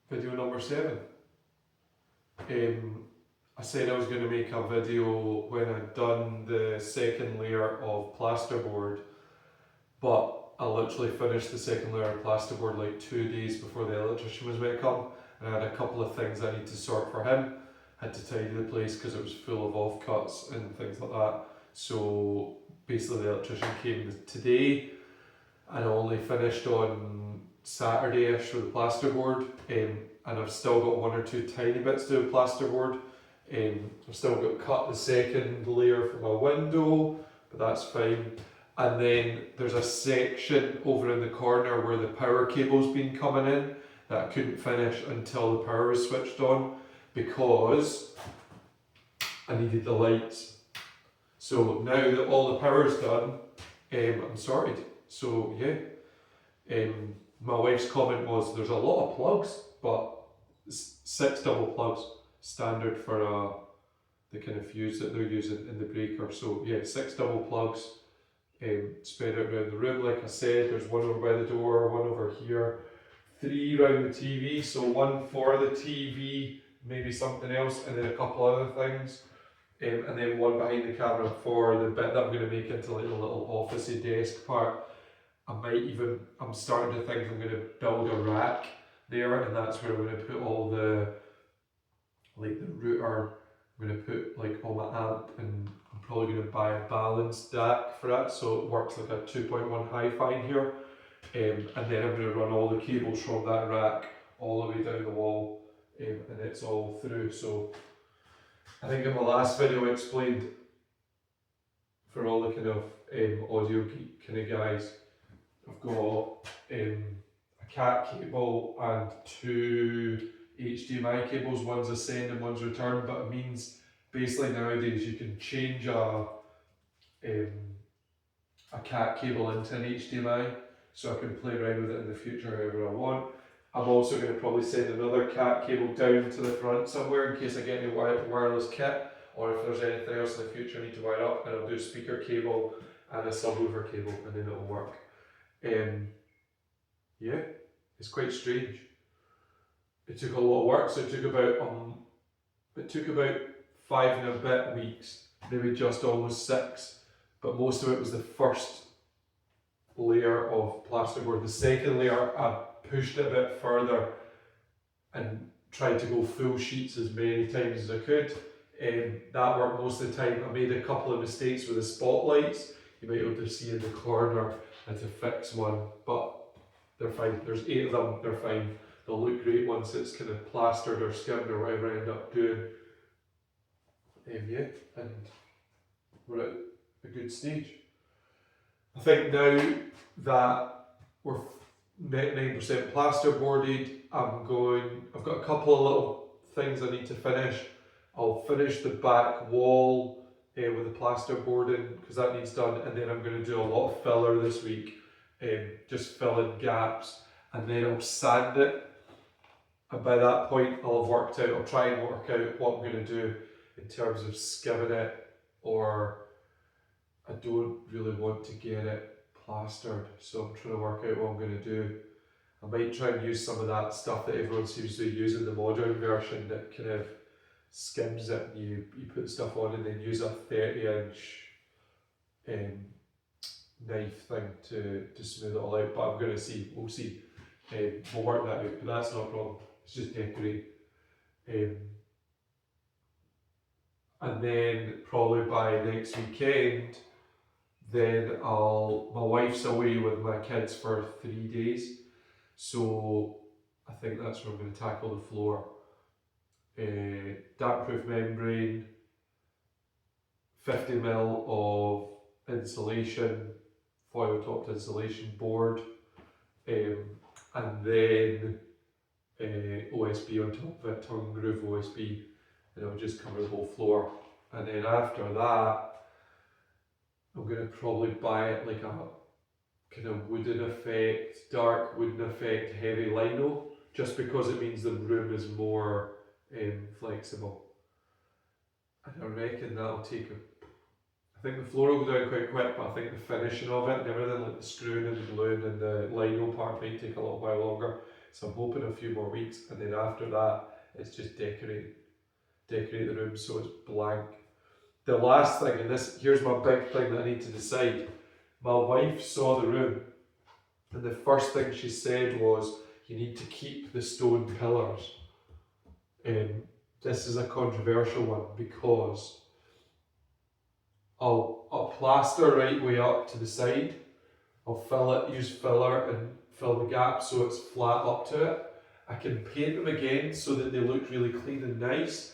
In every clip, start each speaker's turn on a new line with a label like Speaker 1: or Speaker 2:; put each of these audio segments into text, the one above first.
Speaker 1: Video number 7. I said I was going to make a video when I'd done the second layer of plasterboard, but I literally finished the second layer of plasterboard like 2 days before the electrician was meant to come, and I had a couple of things I need to sort for him. Had to tidy the place because it was full of offcuts and things like that. So basically the electrician came today, and I only finished on Saturday-ish with the plasterboard, and I've still got 1 or 2 tiny bits to do with plasterboard. I've still got to cut the second layer for my window, but that's fine. And then there's a section over in the corner where the power cable's been coming in that I couldn't finish until the power was switched on because I needed the lights. So now that all the power's done, I'm sorted. So yeah, my wife's comment was there's a lot of plugs, but 6 double plugs standard for the kind of fuse that they're using in the breaker. So yeah, 6 double plugs spread out around the room. Like I said, there's 1 over by the door, 1 over here, 3 around the TV, so 1 for the TV, maybe something else, and then a couple other things. And then 1 behind the camera for the bit that I'm going to make into like a little officey desk part. I'm starting to think I'm going to build a rack there, and that's where I'm going to put all the router. I'm going to put like all my amp, and I'm probably going to buy a balanced DAC for that so it works like a 2.1 hi-fi in here. And then I'm going to run all the cables from that rack all the way down the wall, and it's all through. So I think in my last video I explained for all the kind of audio geek kind of guys, I've got a cat cable and 2 HDMI cables, one's a send and one's return, but it means basically nowadays you can change a cat cable into an HDMI, so I can play around with it in the future however I want. I'm also going to probably send another cat cable down to the front somewhere in case I get any wireless kit, or if there's anything else in the future I need to wire up, and I'll do a speaker cable and a subwoofer cable, and then it'll work. Yeah, it's quite strange. It took a lot of work, so it took about 5 and a bit weeks, maybe just almost 6, but most of it was the first layer of plasterboard. The second layer I pushed it a bit further and tried to go full sheets as many times as I could. That worked most of the time. I made a couple of mistakes with the spotlights. You might be able to see in the corner. I had to fix one, but they're fine. There's 8 of them, they're fine. They'll look great once it's kind of plastered or skimmed or whatever I end up doing. Yeah, and we're at a good stage. I think now that we're 99% plasterboarded, I've got a couple of little things I need to finish. I'll finish the back wall with the plasterboarding because that needs done, and then I'm going to do a lot of filler this week, just fill in gaps, and then I'll sand it. And by that point I'll have worked out, I'll try and work out what I'm going to do in terms of skimming it, or I don't really want to get it plastered, so I'm trying to work out what I'm going to do. I might try and use some of that stuff that everyone seems to use in the modern version that kind of skims it, and you put stuff on and then use a 30-inch knife thing to smooth it all out, but I'm going to see, we'll see. We'll work that out, but that's not a problem, it's just decorate. And then probably by next weekend, then my wife's away with my kids for 3 days, so I think that's where I'm going to tackle the floor. Damp-proof membrane, 50mm of insulation, foil-topped insulation board, and then OSB on top of it, tongue groove OSB, and it'll just cover the whole floor. And then after that, I'm going to probably buy it like a kind of wooden effect, dark wooden effect, heavy lino, just because it means the room is more flexible. And I reckon that'll take I think the floor will go down quite quick, but I think the finishing of it and everything, like the screwing and the gluing and the lino part, might take a little while longer. So I'm hoping a few more weeks, and then after that, it's just decorate the room so it's blank. The last thing, and here's my big thing that I need to decide. My wife saw the room, and the first thing she said was, you need to keep the stone pillars. This is a controversial one because I'll plaster right way up to the side. I'll use filler and fill the gap so it's flat up to it. I can paint them again so that they look really clean and nice.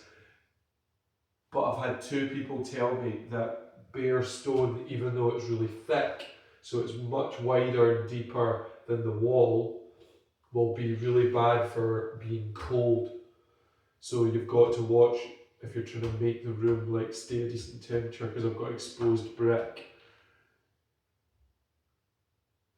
Speaker 1: But I've had 2 people tell me that bare stone, even though it's really thick, so it's much wider and deeper than the wall, will be really bad for being cold. So you've got to watch if you're trying to make the room like stay a decent temperature, because I've got exposed brick.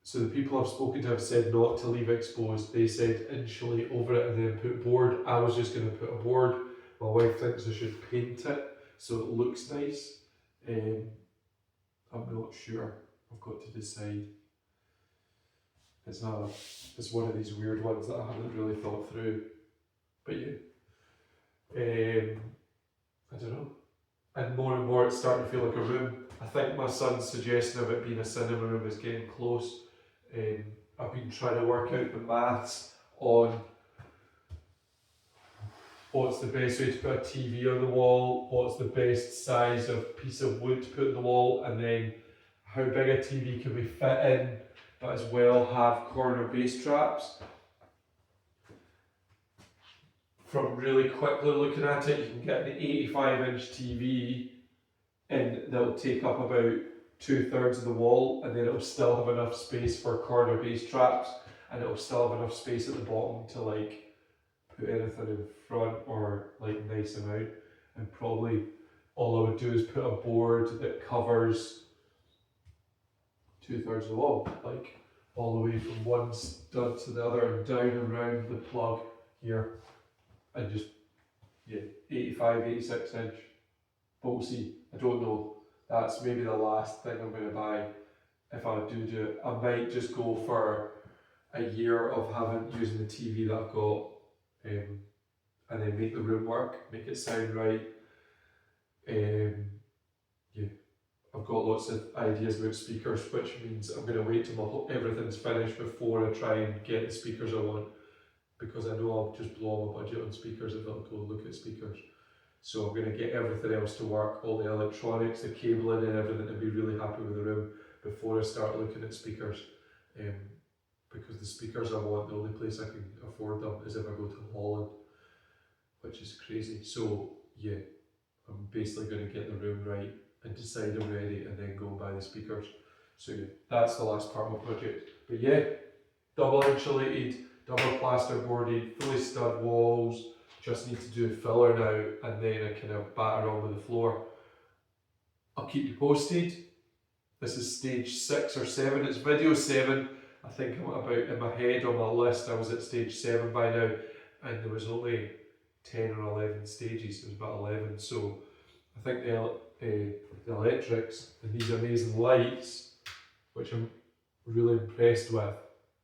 Speaker 1: So the people I've spoken to have said not to leave exposed. They said insulate over it and then put board. I was just going to put a board. My wife thinks I should paint it so it looks nice. I'm not sure. I've got to decide. It's one of these weird ones that I haven't really thought through. But yeah. I don't know. And more it's starting to feel like a room. I think my son's suggestion of it being a cinema room is getting close. I've been trying to work out the maths on what's the best way to put a TV on the wall, what's the best size of piece of wood to put on the wall, and then how big a TV can we fit in, but as well have corner bass traps. From really quickly looking at it, you can get an 85-inch TV and that'll take up about 2/3 of the wall, and then it'll still have enough space for corner bass traps, and it'll still have enough space at the bottom to like put anything in front or like nice them out. And probably all I would do is put a board that covers 2/3 of the wall, like all the way from one stud to the other and down and round the plug here. And just, 85, 86 inch. But we'll see. I don't know. That's maybe the last thing I'm going to buy if I do it. I might just go for a year of using the TV that I've got, and then make the room work, make it sound right. I've got lots of ideas about speakers, which means I'm going to wait till everything's finished before I try and get the speakers I want, because I know I'll just blow my budget on speakers if I'll go look at speakers. So I'm going to get everything else to work, all the electronics, the cabling and everything, to be really happy with the room before I start looking at speakers. Because the speakers I want, the only place I can afford them is if I go to Holland, which is crazy. So yeah, I'm basically going to get the room right and decide I'm ready and then go and buy the speakers. So yeah, that's the last part of my project. But yeah, double insulated, double plasterboarded, fully stud walls. Just need to do a filler now, and then I kind of batter on with the floor. I'll keep you posted. This is stage 6 or 7. It's video 7. I think I'm about, in my head on my list, I was at stage 7 by now, and there was only 10 or 11 stages. There was about 11. So I think the electrics and these amazing lights, which I'm really impressed with,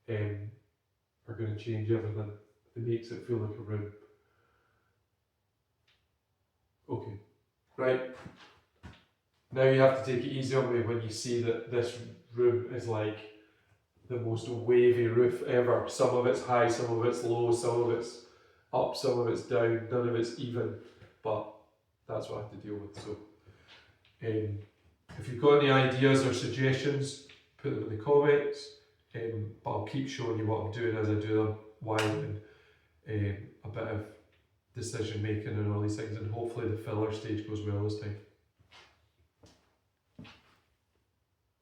Speaker 1: are going to change everything. It makes it feel like a room. Okay, right. Now you have to take it easy on me when you see that this room is like the most wavy roof ever. Some of it's high, some of it's low, some of it's up, some of it's down, none of it's even, but that's what I have to deal with. So if you've got any ideas or suggestions, put them in the comments, but I'll keep showing you what I'm doing as I do them, while in a bit of decision making and all these things, and hopefully the filler stage goes well this time.